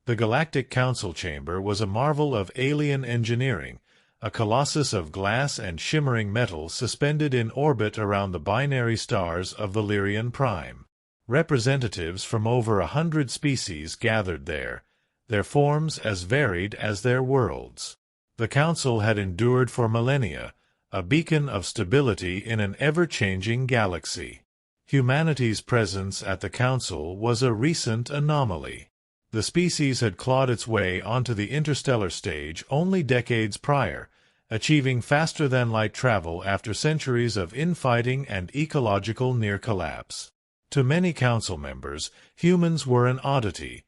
The Galactic Council chamber was a marvel of alien engineering, a colossus of glass and shimmering metal suspended in orbit around the binary stars of Valerian Prime. Representatives from over 100 species gathered there, their forms as varied as their worlds. The Council had endured for millennia, a beacon of stability in an ever-changing galaxy. Humanity's presence at the Council was a recent anomaly. The species had clawed its way onto the interstellar stage only decades prior, achieving faster-than-light travel after centuries of infighting and ecological near-collapse. To many Council members, humans were an oddity,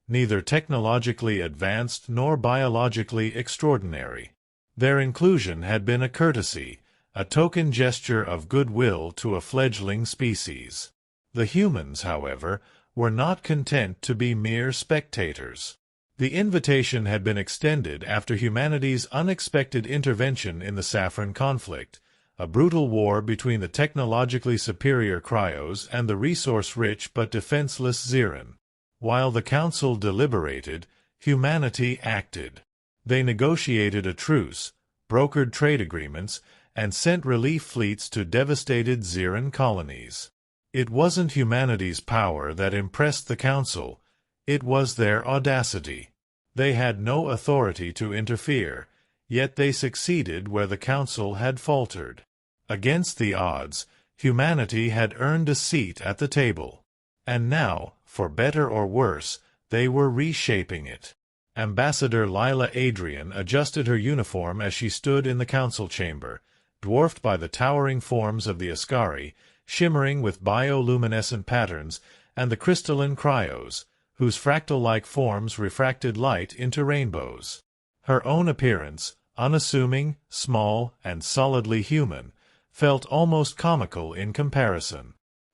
neither technologically advanced nor biologically extraordinary. Their inclusion had been a courtesy, a token gesture of goodwill to a fledgling species. The humans, however, were not content to be mere spectators. The invitation had been extended after humanity's unexpected intervention in the Saffron conflict, a brutal war between the technologically superior Cryos and the resource-rich but defenseless Xeran. While the Council deliberated, humanity acted. They negotiated a truce, brokered trade agreements, and sent relief fleets to devastated Xeran colonies. It wasn't humanity's power that impressed the Council, it was their audacity. They had no authority to interfere, yet they succeeded where the Council had faltered. Against the odds, humanity had earned a seat at the table. And now, for better or worse, they were reshaping it. Ambassador Lila Adrian adjusted her uniform as she stood in the Council chamber, dwarfed by the towering forms of the Ascari, shimmering with bioluminescent patterns, and the crystalline Cryos, whose fractal-like forms refracted light into rainbows. Her own appearance, unassuming, small, and solidly human, felt almost comical in comparison.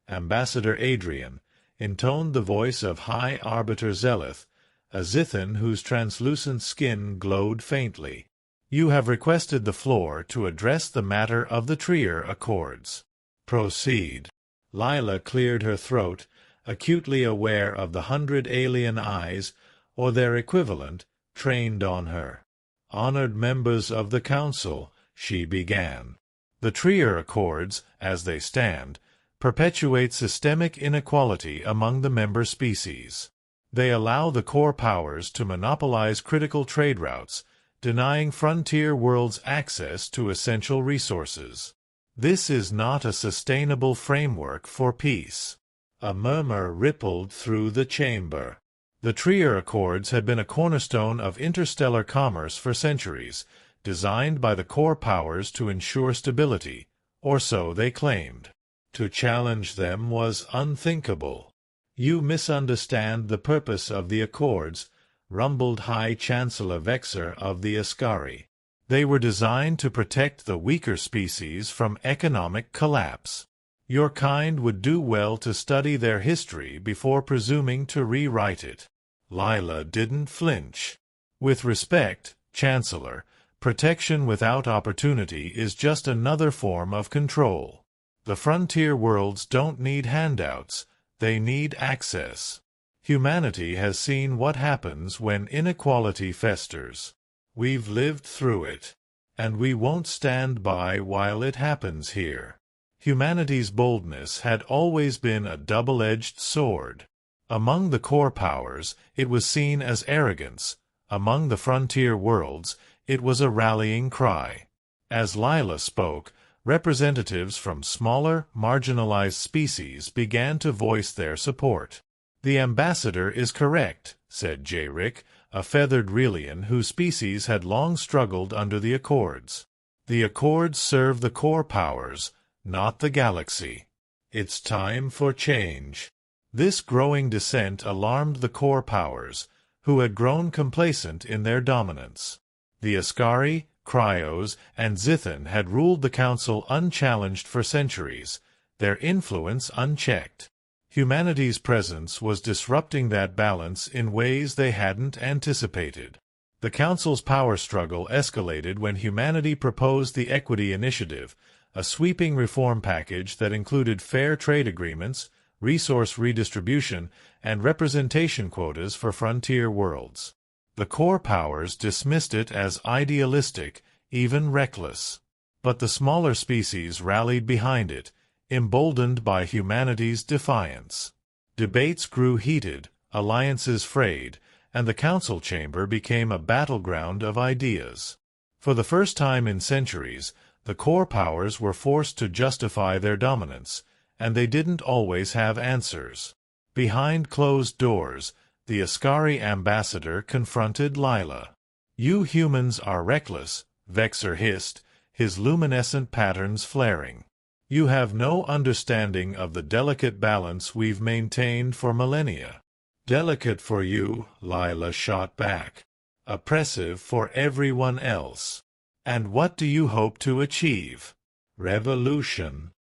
Ambassador Adrian intoned the voice of High Arbiter Zeleth, a Zithan whose translucent skin glowed faintly. You have requested the floor to address the matter of the Trier Accords. Proceed. Lila cleared her throat, acutely aware of the 100 alien eyes, or their equivalent, trained on her. Honored members of the Council, she began. The Trier Accords, as they stand, perpetuate systemic inequality among the member species. They allow the core powers to monopolize critical trade routes, denying frontier worlds access to essential resources. This is not a sustainable framework for peace. A murmur rippled through the chamber. The Trier Accords had been a cornerstone of interstellar commerce for centuries, designed by the core powers to ensure stability, or so they claimed. To challenge them was unthinkable. You misunderstand the purpose of the Accords, rumbled High Chancellor Vexer of the Ascari. They were designed to protect the weaker species from economic collapse. Your kind would do well to study their history before presuming to rewrite it. Lila didn't flinch. With respect, Chancellor, protection without opportunity is just another form of control. The frontier worlds don't need handouts, they need access. Humanity has seen what happens when inequality festers. We've lived through it, and we won't stand by while it happens here. Humanity's boldness had always been a double-edged sword. Among the core powers, it was seen as arrogance. Among the frontier worlds, it was a rallying cry. As Lila spoke, representatives from smaller, marginalized species began to voice their support. The ambassador is correct, said Jayrick, a feathered Relian whose species had long struggled under the Accords. The Accords serve the core powers, not the galaxy. It's time for change. This growing dissent alarmed the core powers, who had grown complacent in their dominance. The Ascari, Cryos, and Zithan had ruled the Council unchallenged for centuries, their influence unchecked. Humanity's presence was disrupting that balance in ways they hadn't anticipated. The Council's power struggle escalated when humanity proposed the Equity Initiative, a sweeping reform package that included fair trade agreements, resource redistribution, and representation quotas for frontier worlds. The core powers dismissed it as idealistic, even reckless. But the smaller species rallied behind it, emboldened by humanity's defiance. Debates grew heated, alliances frayed, and the council chamber became a battleground of ideas. For the first time in centuries, the core powers were forced to justify their dominance, and they didn't always have answers. Behind closed doors, the Ascari ambassador confronted Lila. "You humans are reckless," Vexor hissed, his luminescent patterns flaring. "You have no understanding of the delicate balance we've maintained for millennia." "Delicate for you," Lila shot back. "Oppressive for everyone else. And what do you hope to achieve?" "Revolution."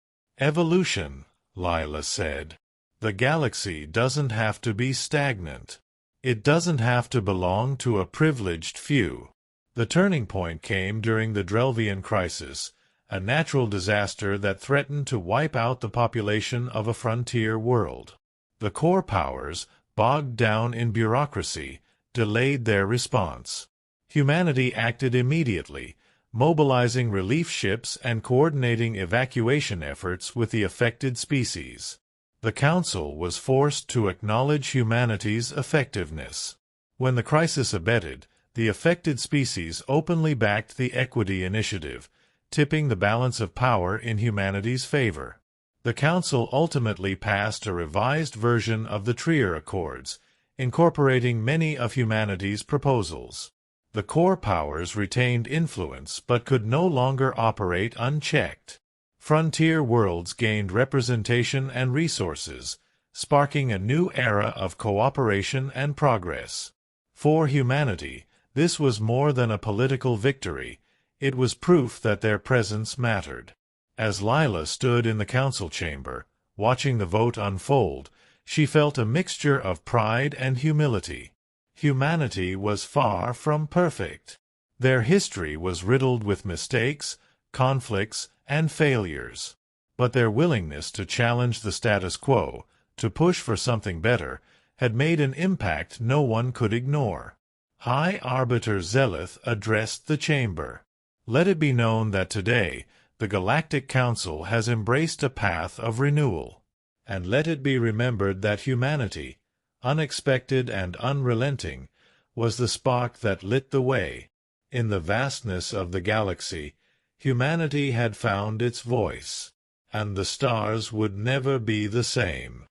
"Evolution," Lila said. "The galaxy doesn't have to be stagnant. It doesn't have to belong to a privileged few." The turning point came during the Drelvian crisis, a natural disaster that threatened to wipe out the population of a frontier world. The core powers, bogged down in bureaucracy, delayed their response. Humanity acted immediately, mobilizing relief ships and coordinating evacuation efforts with the affected species. The Council was forced to acknowledge humanity's effectiveness. When the crisis abated, the affected species openly backed the Equity Initiative, tipping the balance of power in humanity's favor. The Council ultimately passed a revised version of the Trier Accords, incorporating many of humanity's proposals. The core powers retained influence but could no longer operate unchecked. Frontier worlds gained representation and resources, sparking a new era of cooperation and progress. For humanity, this was more than a political victory. It was proof that their presence mattered. As Lila stood in the council chamber, watching the vote unfold, she felt a mixture of pride and humility. Humanity was far from perfect. Their history was riddled with mistakes, conflicts, and failures. But their willingness to challenge the status quo, to push for something better, had made an impact no one could ignore. High Arbiter Zeleth addressed the chamber. "Let it be known that today, the Galactic Council has embraced a path of renewal. And let it be remembered that humanity, unexpected and unrelenting, was the spark that lit the way. In the vastness of the galaxy, humanity had found its voice, and the stars would never be the same."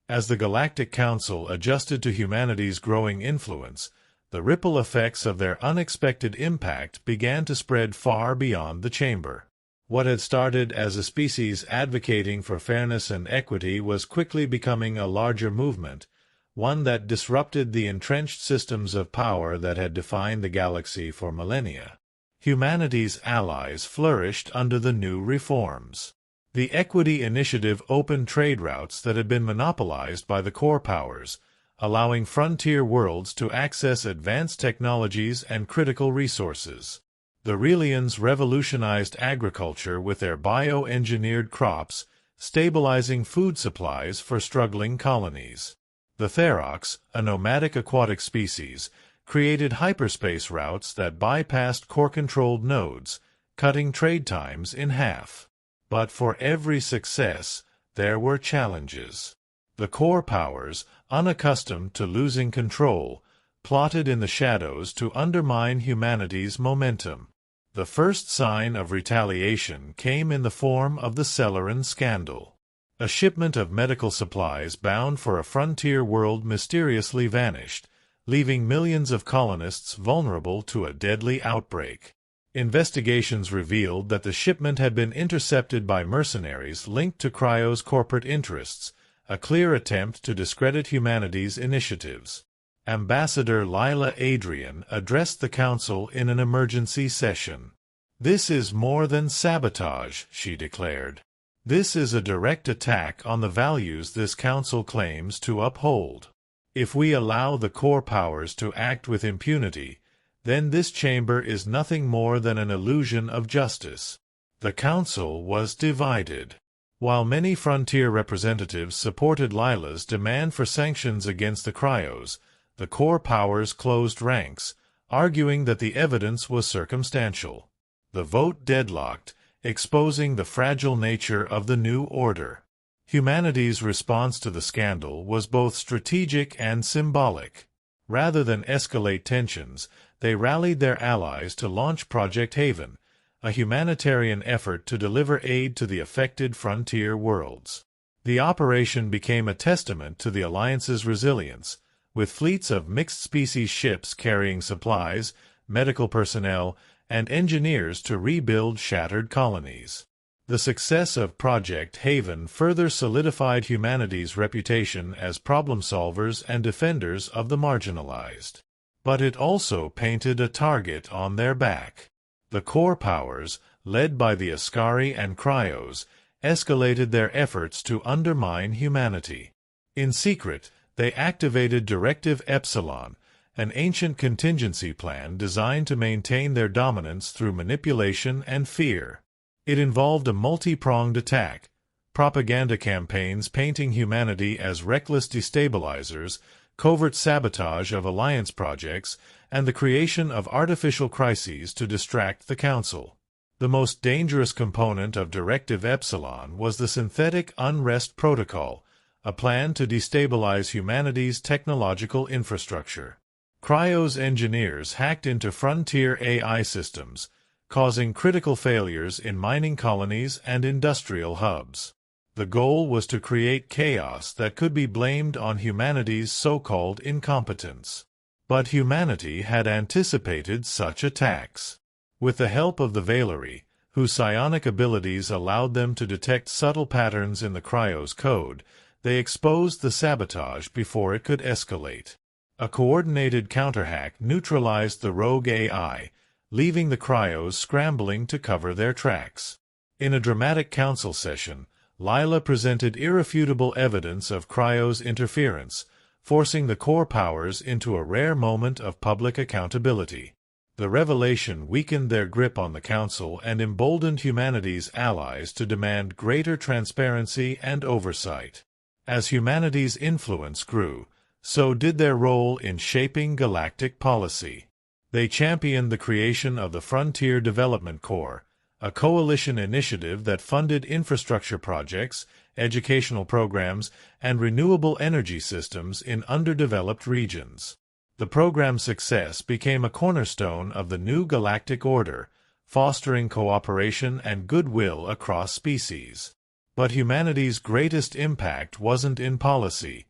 As the Galactic Council adjusted to humanity's growing influence, the ripple effects of their unexpected impact began to spread far beyond the chamber. What had started as a species advocating for fairness and equity was quickly becoming a larger movement, one that disrupted the entrenched systems of power that had defined the galaxy for millennia. Humanity's allies flourished under the new reforms. The Equity Initiative opened trade routes that had been monopolized by the core powers, allowing frontier worlds to access advanced technologies and critical resources. The Relians revolutionized agriculture with their bioengineered crops, stabilizing food supplies for struggling colonies. The Therox, a nomadic aquatic species, created hyperspace routes that bypassed core-controlled nodes, cutting trade times in half. But for every success, there were challenges. The core powers, unaccustomed to losing control, plotted in the shadows to undermine humanity's momentum. The first sign of retaliation came in the form of the Celeran scandal. A shipment of medical supplies bound for a frontier world mysteriously vanished, leaving millions of colonists vulnerable to a deadly outbreak. Investigations revealed that the shipment had been intercepted by mercenaries linked to Cryo's corporate interests, a clear attempt to discredit humanity's initiatives. Ambassador Lila Adrian addressed the Council in an emergency session. "This is more than sabotage," she declared. "This is a direct attack on the values this Council claims to uphold. If we allow the core powers to act with impunity, then this chamber is nothing more than an illusion of justice." The Council was divided. While many frontier representatives supported Lila's demand for sanctions against the cryos, the core powers closed ranks, arguing that the evidence was circumstantial. The vote deadlocked, exposing the fragile nature of the new order. Humanity's response to the scandal was both strategic and symbolic. Rather than escalate tensions, they rallied their allies to launch Project Haven, a humanitarian effort to deliver aid to the affected frontier worlds. The operation became a testament to the Alliance's resilience, with fleets of mixed-species ships carrying supplies, medical personnel, and engineers to rebuild shattered colonies. The success of Project Haven further solidified humanity's reputation as problem-solvers and defenders of the marginalized. But it also painted a target on their back. The core powers, led by the Ascari and Cryos, escalated their efforts to undermine humanity. In secret, they activated Directive Epsilon, an ancient contingency plan designed to maintain their dominance through manipulation and fear. It involved a multi-pronged attack, propaganda campaigns painting humanity as reckless destabilizers, covert sabotage of alliance projects, and the creation of artificial crises to distract the Council. The most dangerous component of Directive Epsilon was the Synthetic Unrest Protocol, a plan to destabilize humanity's technological infrastructure. Cryos engineers hacked into frontier AI systems, causing critical failures in mining colonies and industrial hubs. The goal was to create chaos that could be blamed on humanity's so-called incompetence. But humanity had anticipated such attacks. With the help of the Valerii, whose psionic abilities allowed them to detect subtle patterns in the Cryos code, they exposed the sabotage before it could escalate. A coordinated counterhack neutralized the rogue AI, leaving the Cryos scrambling to cover their tracks. In a dramatic council session, Lila presented irrefutable evidence of Cryos' interference, forcing the core powers into a rare moment of public accountability. The revelation weakened their grip on the Council and emboldened humanity's allies to demand greater transparency and oversight. As humanity's influence grew, so did their role in shaping galactic policy. They championed the creation of the Frontier Development Corps, a coalition initiative that funded infrastructure projects, educational programs, and renewable energy systems in underdeveloped regions. The program's success became a cornerstone of the new galactic order, fostering cooperation and goodwill across species. But humanity's greatest impact wasn't in policy.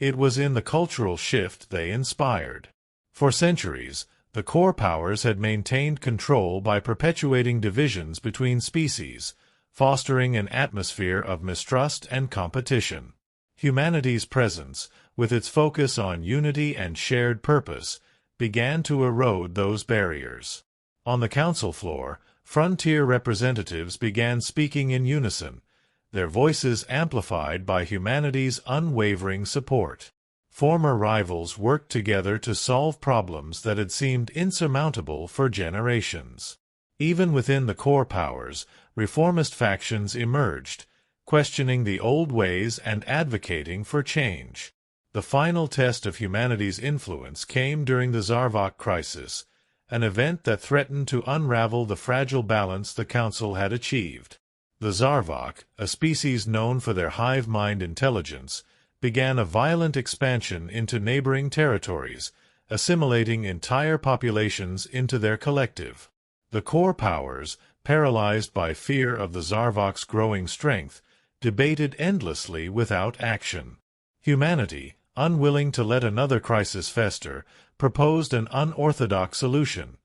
It was in the cultural shift they inspired. For centuries, the core powers had maintained control by perpetuating divisions between species, fostering an atmosphere of mistrust and competition. Humanity's presence, with its focus on unity and shared purpose, began to erode those barriers. On the council floor, frontier representatives began speaking in unison, their voices amplified by humanity's unwavering support. Former rivals worked together to solve problems that had seemed insurmountable for generations. Even within the core powers, reformist factions emerged, questioning the old ways and advocating for change. The final test of humanity's influence came during the Zarvok crisis, an event that threatened to unravel the fragile balance the Council had achieved. The Zarvok, a species known for their hive mind intelligence, began a violent expansion into neighboring territories, assimilating entire populations into their collective. The core powers, paralyzed by fear of the Zarvok's growing strength, debated endlessly without action. Humanity, unwilling to let another crisis fester, proposed an unorthodox solution.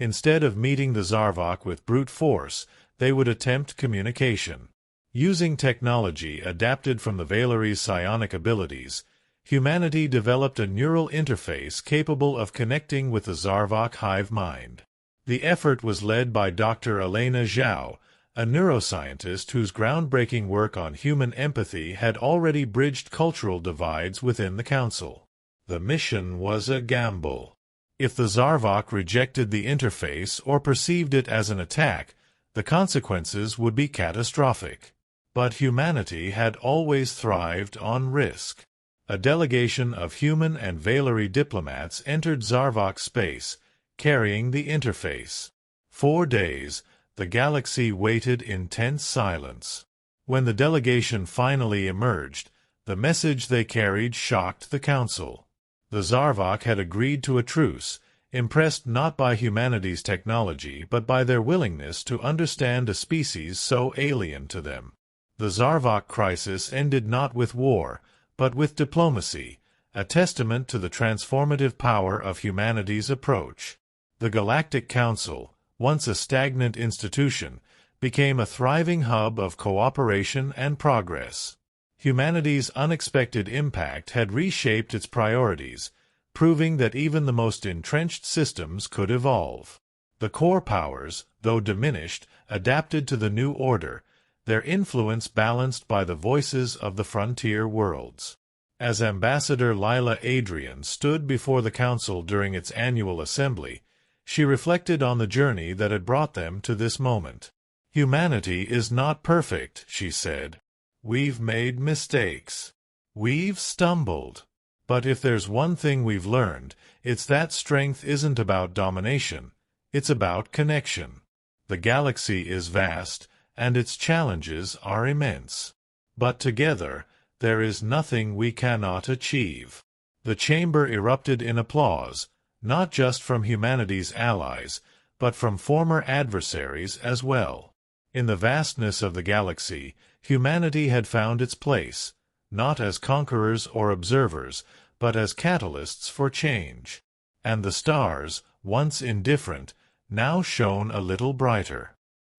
Instead of meeting the Zarvok with brute force, they would attempt communication. Using technology adapted from the Valeri's psionic abilities, humanity developed a neural interface capable of connecting with the Zarvok hive mind. The effort was led by Dr. Elena Zhao, a neuroscientist whose groundbreaking work on human empathy had already bridged cultural divides within the Council. The mission was a gamble. If the Zarvok rejected the interface or perceived it as an attack, the consequences would be catastrophic. But humanity had always thrived on risk. A delegation of human and Valerie diplomats entered Zarvok space, carrying the interface. 4 days, the galaxy waited in tense silence. When the delegation finally emerged, the message they carried shocked the Council. The Zarvok had agreed to a truce, impressed not by humanity's technology but by their willingness to understand a species so alien to them. The Zarvok crisis ended not with war, but with diplomacy, a testament to the transformative power of humanity's approach. The Galactic Council, once a stagnant institution, became a thriving hub of cooperation and progress. Humanity's unexpected impact had reshaped its priorities, proving that even the most entrenched systems could evolve. The core powers, though diminished, adapted to the new order, their influence balanced by the voices of the frontier worlds. As Ambassador Lila Adrian stood before the Council during its annual assembly, she reflected on the journey that had brought them to this moment. "Humanity is not perfect," she said. "We've made mistakes. We've stumbled. But if there's one thing we've learned, it's that strength isn't about domination. It's about connection. The galaxy is vast, and its challenges are immense. But together, there is nothing we cannot achieve." The chamber erupted in applause, not just from humanity's allies, but from former adversaries as well. In the vastness of the galaxy, humanity had found its place, not as conquerors or observers, but as catalysts for change. And the stars, once indifferent, now shone a little brighter.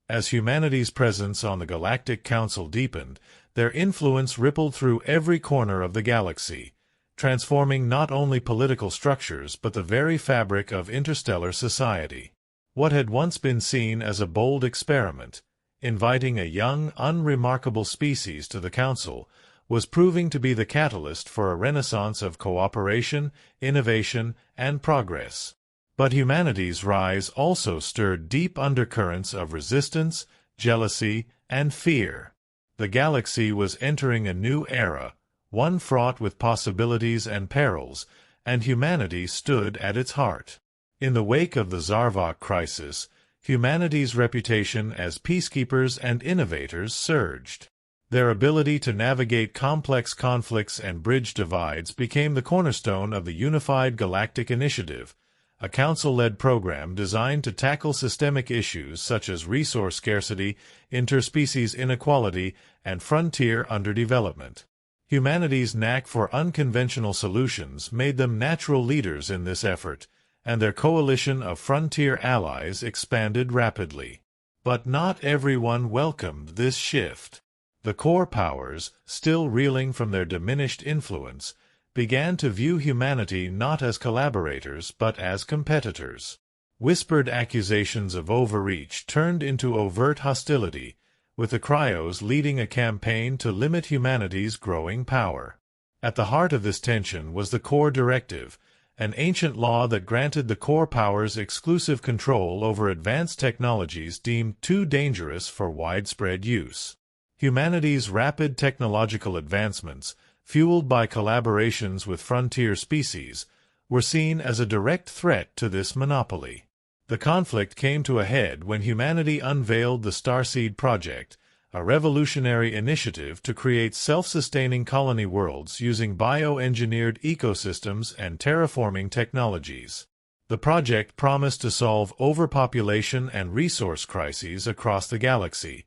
As humanity's presence on the Galactic Council deepened, their influence rippled through every corner of the galaxy, transforming not only political structures but the very fabric of interstellar society. What had once been seen as a bold experiment, inviting a young, unremarkable species to the Council, was proving to be the catalyst for a renaissance of cooperation, innovation, and progress. But humanity's rise also stirred deep undercurrents of resistance, jealousy, and fear. The galaxy was entering a new era, one fraught with possibilities and perils, and humanity stood at its heart. In the wake of the Zarvok crisis, humanity's reputation as peacekeepers and innovators surged. Their ability to navigate complex conflicts and bridge divides became the cornerstone of the Unified Galactic Initiative, a council-led program designed to tackle systemic issues such as resource scarcity, interspecies inequality, and frontier underdevelopment. Humanity's knack for unconventional solutions made them natural leaders in this effort, and their coalition of frontier allies expanded rapidly. But not everyone welcomed this shift. The core powers, still reeling from their diminished influence, began to view humanity not as collaborators but as competitors. Whispered accusations of overreach turned into overt hostility, with the Cryos leading a campaign to limit humanity's growing power. At the heart of this tension was the Core Directive, an ancient law that granted the core powers exclusive control over advanced technologies deemed too dangerous for widespread use. Humanity's rapid technological advancements, fueled by collaborations with frontier species, were seen as a direct threat to this monopoly. The conflict came to a head when humanity unveiled the Starseed Project, a revolutionary initiative to create self-sustaining colony worlds using bioengineered ecosystems and terraforming technologies. The project promised to solve overpopulation and resource crises across the galaxy,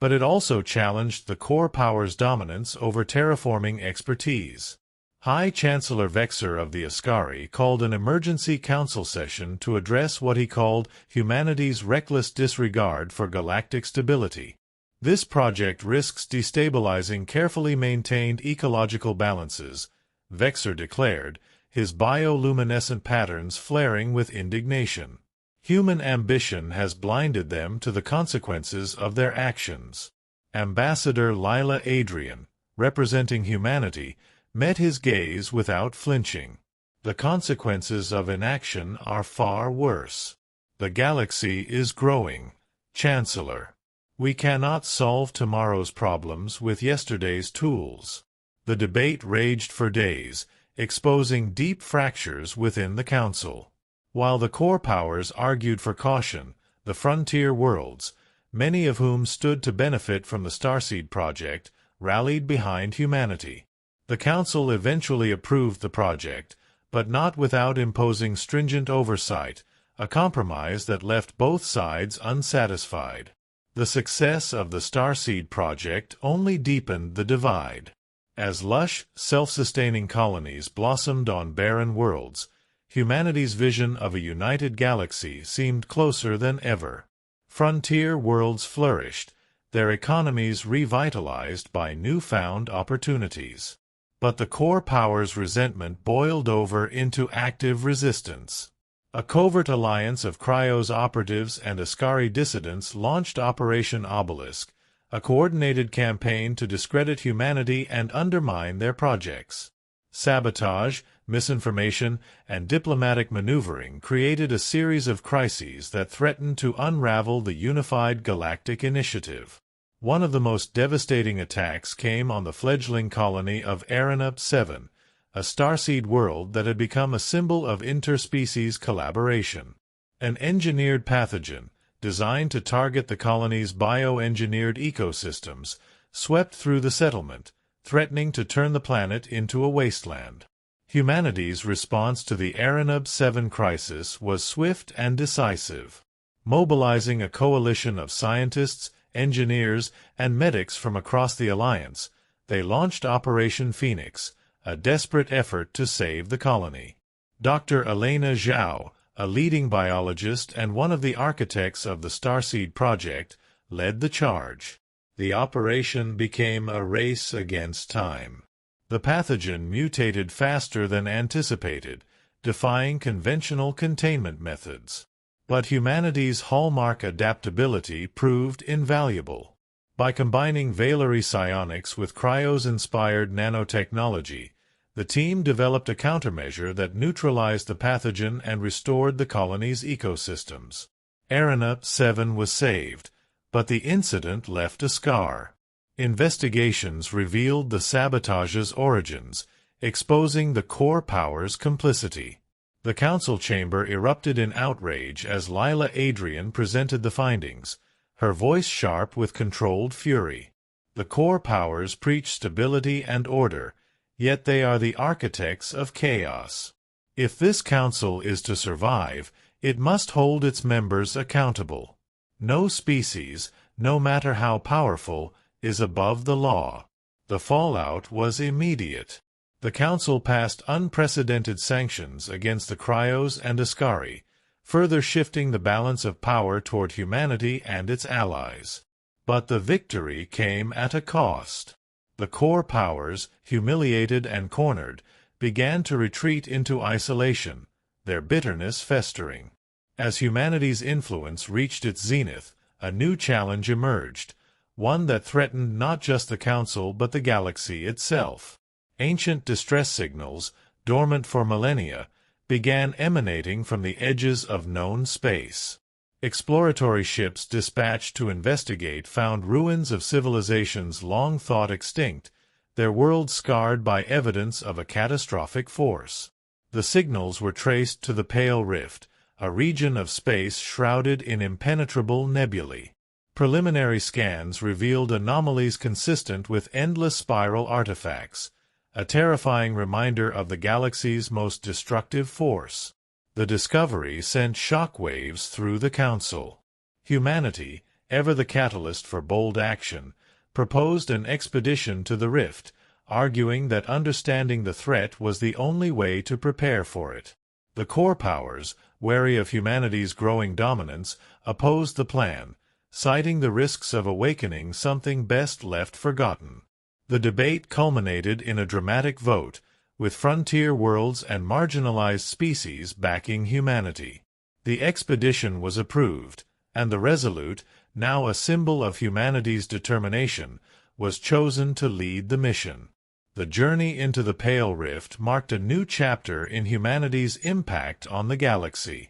but it also challenged the core powers' dominance over terraforming expertise. High Chancellor Vexer of the Ascari called an emergency council session to address what he called humanity's reckless disregard for galactic stability. This project risks destabilizing carefully maintained ecological balances, Vexer declared, his bioluminescent patterns flaring with indignation. Human ambition has blinded them to the consequences of their actions. Ambassador Lila Adrian, representing humanity, met his gaze without flinching. The consequences of inaction are far worse. The galaxy is growing, Chancellor. We cannot solve tomorrow's problems with yesterday's tools. The debate raged for days, exposing deep fractures within the Council. While the core powers argued for caution, the frontier worlds, many of whom stood to benefit from the Starseed project, rallied behind humanity. The Council eventually approved the project, but not without imposing stringent oversight, a compromise that left both sides unsatisfied. The success of the Starseed project only deepened the divide. As lush, self-sustaining colonies blossomed on barren worlds, humanity's vision of a united galaxy seemed closer than ever. Frontier worlds flourished, their economies revitalized by newfound opportunities. But the core powers' resentment boiled over into active resistance. A covert alliance of Cryos operatives and Ascari dissidents launched Operation Obelisk, a coordinated campaign to discredit humanity and undermine their projects. Sabotage, misinformation, and diplomatic maneuvering created a series of crises that threatened to unravel the unified galactic initiative. One of the most devastating attacks came on the fledgling colony of Aranup 7, a starseed world that had become a symbol of interspecies collaboration. An engineered pathogen, designed to target the colony's bioengineered ecosystems, swept through the settlement, threatening to turn the planet into a wasteland. Humanity's response to the Aranup 7 crisis was swift and decisive. Mobilizing a coalition of scientists, engineers, and medics from across the Alliance, they launched Operation Phoenix, a desperate effort to save the colony. Dr. Elena Zhao, a leading biologist and one of the architects of the Starseed project, led the charge. The operation became a race against time. The pathogen mutated faster than anticipated, defying conventional containment methods. But humanity's hallmark adaptability proved invaluable. By combining Valery psionics with Cryos-inspired nanotechnology, the team developed a countermeasure that neutralized the pathogen and restored the colony's ecosystems. Aranup 7 was saved, but the incident left a scar. Investigations revealed the sabotage's origins, exposing the core power's complicity. The council chamber erupted in outrage as Lila Adrian presented the findings, her voice sharp with controlled fury. The core powers preach stability and order, yet they are the architects of chaos. If this council is to survive, it must hold its members accountable. No species, no matter how powerful, is above the law. The fallout was immediate. The Council passed unprecedented sanctions against the Cryos and Ascari, further shifting the balance of power toward humanity and its allies. But the victory came at a cost. The core powers, humiliated and cornered, began to retreat into isolation, their bitterness festering. As humanity's influence reached its zenith, a new challenge emerged, one that threatened not just the Council but the galaxy itself. Ancient distress signals, dormant for millennia, began emanating from the edges of known space. Exploratory ships dispatched to investigate found ruins of civilizations long thought extinct, their worlds scarred by evidence of a catastrophic force. The signals were traced to the Pale Rift, a region of space shrouded in impenetrable nebulae. Preliminary scans revealed anomalies consistent with endless spiral artifacts, a terrifying reminder of the galaxy's most destructive force. The discovery sent shockwaves through the Council. Humanity, ever the catalyst for bold action, proposed an expedition to the Rift, arguing that understanding the threat was the only way to prepare for it. The core powers, wary of humanity's growing dominance, opposed the plan, citing the risks of awakening something best left forgotten. The debate culminated in a dramatic vote, with frontier worlds and marginalized species backing humanity. The expedition was approved, and the Resolute, now a symbol of humanity's determination, was chosen to lead the mission. The journey into the Pale Rift marked a new chapter in humanity's impact on the galaxy.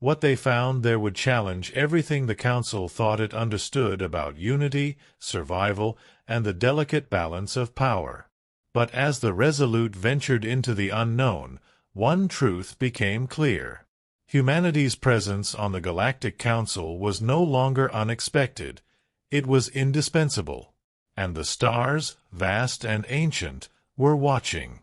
What they found there would challenge everything the Council thought it understood about unity, survival, and the delicate balance of power. But as the Resolute ventured into the unknown, one truth became clear. Humanity's presence on the Galactic Council was no longer unexpected. It was indispensable. And the stars, vast and ancient, were watching.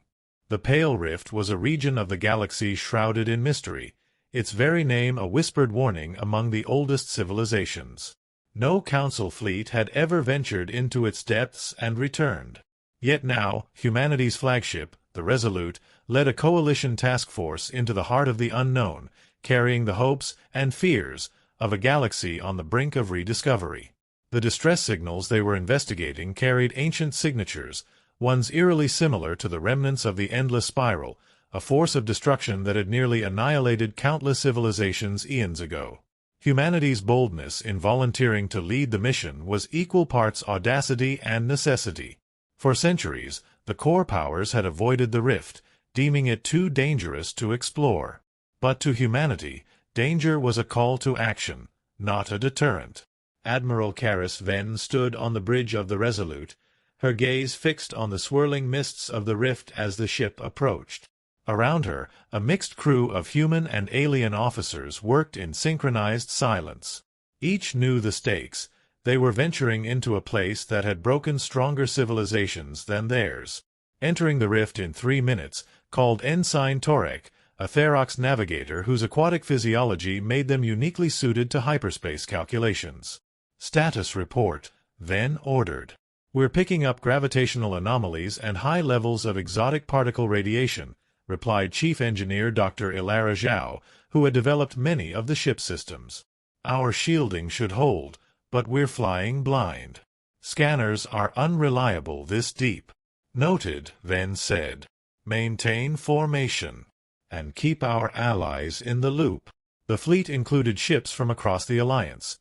The Pale Rift was a region of the galaxy shrouded in mystery, its very name a whispered warning among the oldest civilizations. No Council fleet had ever ventured into its depths and returned. Yet now, humanity's flagship, the Resolute, led a coalition task force into the heart of the unknown, carrying the hopes and fears of a galaxy on the brink of rediscovery. The distress signals they were investigating carried ancient signatures, ones eerily similar to the remnants of the endless spiral, a force of destruction that had nearly annihilated countless civilizations eons ago. Humanity's boldness in volunteering to lead the mission was equal parts audacity and necessity. For centuries, the core powers had avoided the rift, deeming it too dangerous to explore. But to humanity, danger was a call to action, not a deterrent. Admiral Karis Venn stood on the bridge of the Resolute, her gaze fixed on the swirling mists of the rift as the ship approached. Around her, a mixed crew of human and alien officers worked in synchronized silence. Each knew the stakes. They were venturing into a place that had broken stronger civilizations than theirs. Entering the rift in 3 minutes, called Ensign Torek, a Therox navigator whose aquatic physiology made them uniquely suited to hyperspace calculations. Status report, then ordered. We're picking up gravitational anomalies and high levels of exotic particle radiation, replied Chief Engineer Dr. Ilara Zhao, who had developed many of the ship's systems. Our shielding should hold, but we're flying blind. Scanners are unreliable this deep. Noted, Venn said. Maintain formation. And keep our allies in the loop. The fleet included ships from across the Alliance.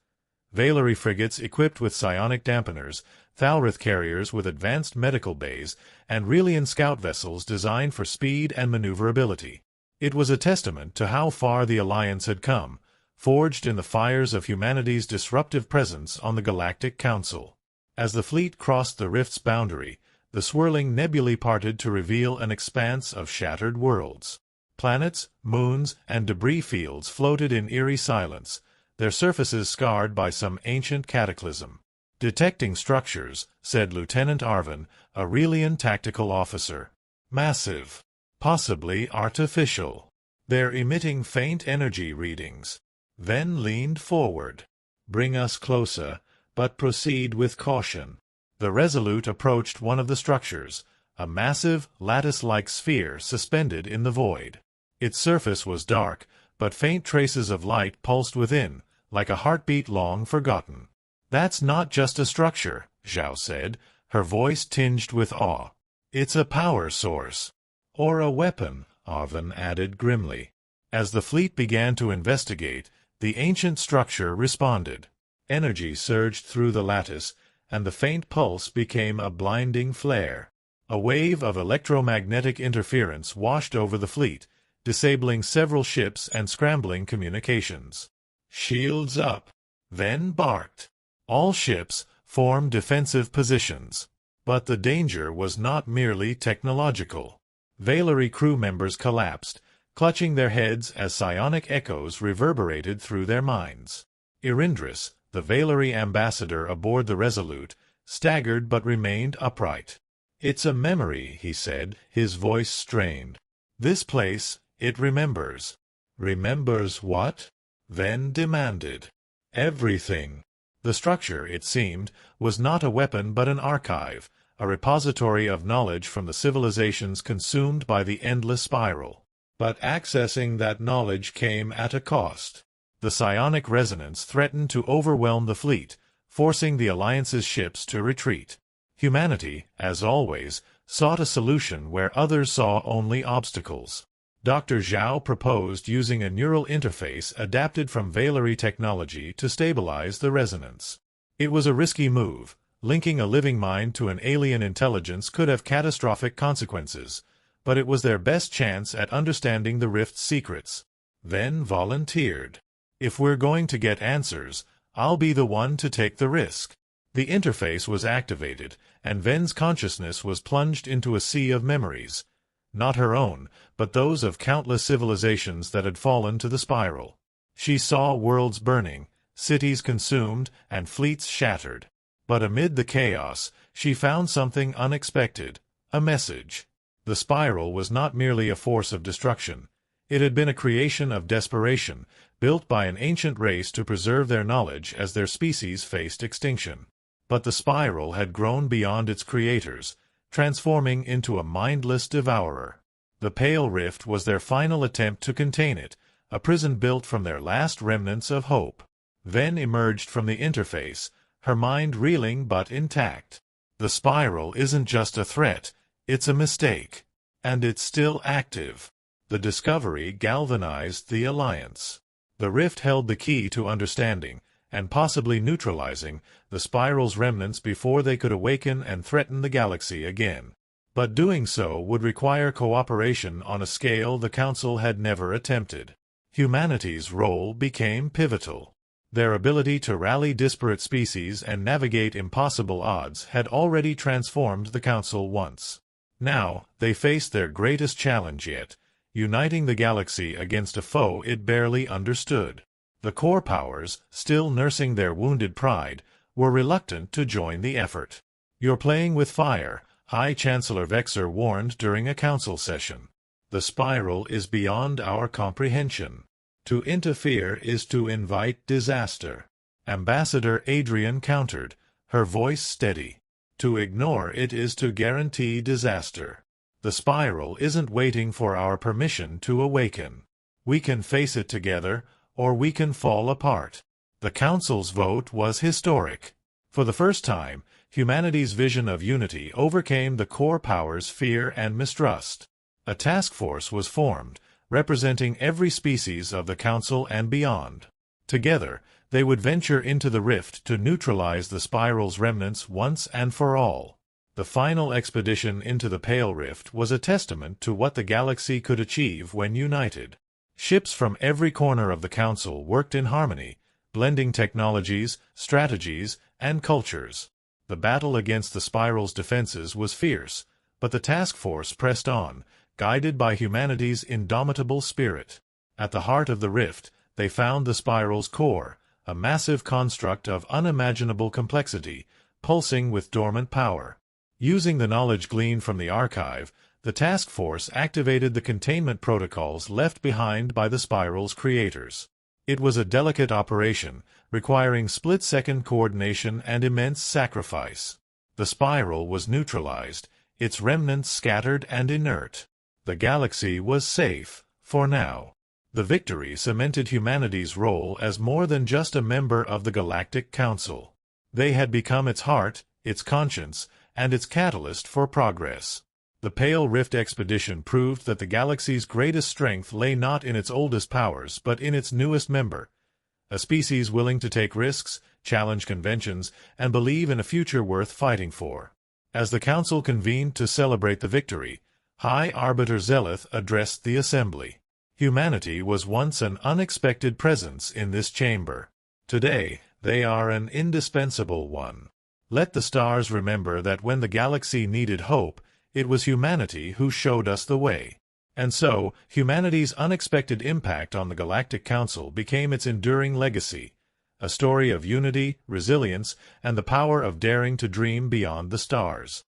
Valery frigates equipped with psionic dampeners, Thalrith carriers with advanced medical bays, and Relian scout vessels designed for speed and maneuverability. It was a testament to how far the Alliance had come, forged in the fires of humanity's disruptive presence on the Galactic Council. As the fleet crossed the rift's boundary, the swirling nebulae parted to reveal an expanse of shattered worlds. Planets, moons, and debris fields floated in eerie silence, their surfaces scarred by some ancient cataclysm. Detecting structures, said Lieutenant Arvin, a Relian tactical officer. Massive. Possibly artificial. They're emitting faint energy readings. Venn leaned forward. Bring us closer, but proceed with caution. The Resolute approached one of the structures, a massive, lattice-like sphere suspended in the void. Its surface was dark, but faint traces of light pulsed within, like a heartbeat long forgotten. That's not just a structure, Zhao said, her voice tinged with awe. It's a power source. Or a weapon, Arvin added grimly. As the fleet began to investigate, the ancient structure responded. Energy surged through the lattice, and the faint pulse became a blinding flare. A wave of electromagnetic interference washed over the fleet, disabling several ships and scrambling communications. Shields up, Venn barked. All ships form defensive positions. But the danger was not merely technological. Valery crew members collapsed, clutching their heads as psionic echoes reverberated through their minds. Irindris, the Valery ambassador aboard the Resolute, staggered but remained upright. It's a memory, he said, his voice strained. This place, it remembers. Remembers what? Venn demanded. Everything. The structure, it seemed, was not a weapon but an archive, a repository of knowledge from the civilizations consumed by the endless spiral. But accessing that knowledge came at a cost. The psionic resonance threatened to overwhelm the fleet, forcing the Alliance's ships to retreat. Humanity, as always, sought a solution where others saw only obstacles. Dr. Zhao proposed using a neural interface adapted from Valery technology to stabilize the resonance. It was a risky move. Linking a living mind to an alien intelligence could have catastrophic consequences, but it was their best chance at understanding the rift's secrets. Venn volunteered. If we're going to get answers, I'll be the one to take the risk. The interface was activated, and Ven's consciousness was plunged into a sea of memories. Not her own, but those of countless civilizations that had fallen to the spiral. She saw worlds burning, cities consumed, and fleets shattered. But amid the chaos, she found something unexpected, a message. The spiral was not merely a force of destruction. It had been a creation of desperation, built by an ancient race to preserve their knowledge as their species faced extinction. But the spiral had grown beyond its creators, transforming into a mindless devourer. The Pale Rift was their final attempt to contain it, a prison built from their last remnants of hope. Ven emerged from the interface, her mind reeling but intact. The spiral isn't just a threat, it's a mistake. And it's still active. The discovery galvanized the alliance. The rift held the key to understanding, and possibly neutralizing, the spiral's remnants before they could awaken and threaten the galaxy again. But doing so would require cooperation on a scale the Council had never attempted. Humanity's role became pivotal. Their ability to rally disparate species and navigate impossible odds had already transformed the Council once. Now, they faced their greatest challenge yet, uniting the galaxy against a foe it barely understood. The core powers, still nursing their wounded pride, were reluctant to join the effort. "You're playing with fire," High Chancellor Vexer warned during a council session. "The spiral is beyond our comprehension. To interfere is to invite disaster." Ambassador Adrian countered, her voice steady. "To ignore it is to guarantee disaster. The spiral isn't waiting for our permission to awaken. We can face it together, or we can fall apart." The Council's vote was historic. For the first time, humanity's vision of unity overcame the core powers' fear and mistrust. A task force was formed, representing every species of the Council and beyond. Together, they would venture into the rift to neutralize the spiral's remnants once and for all. The final expedition into the Pale Rift was a testament to what the galaxy could achieve when united. Ships from every corner of the Council worked in harmony, blending technologies, strategies, and cultures. The battle against the spiral's defenses was fierce, but the task force pressed on, guided by humanity's indomitable spirit. At the heart of the rift, they found the spiral's core, a massive construct of unimaginable complexity, pulsing with dormant power. Using the knowledge gleaned from the archive, the task force activated the containment protocols left behind by the spiral's creators. It was a delicate operation, requiring split-second coordination and immense sacrifice. The spiral was neutralized, its remnants scattered and inert. The galaxy was safe, for now. The victory cemented humanity's role as more than just a member of the Galactic Council. They had become its heart, its conscience, and its catalyst for progress. The Pale Rift expedition proved that the galaxy's greatest strength lay not in its oldest powers but in its newest member, a species willing to take risks, challenge conventions, and believe in a future worth fighting for. As the Council convened to celebrate the victory, High Arbiter Zeleth addressed the Assembly. Humanity was once an unexpected presence in this chamber. Today, they are an indispensable one. Let the stars remember that when the galaxy needed hope, it was humanity who showed us the way. And so, humanity's unexpected impact on the Galactic Council became its enduring legacy, a story of unity, resilience, and the power of daring to dream beyond the stars.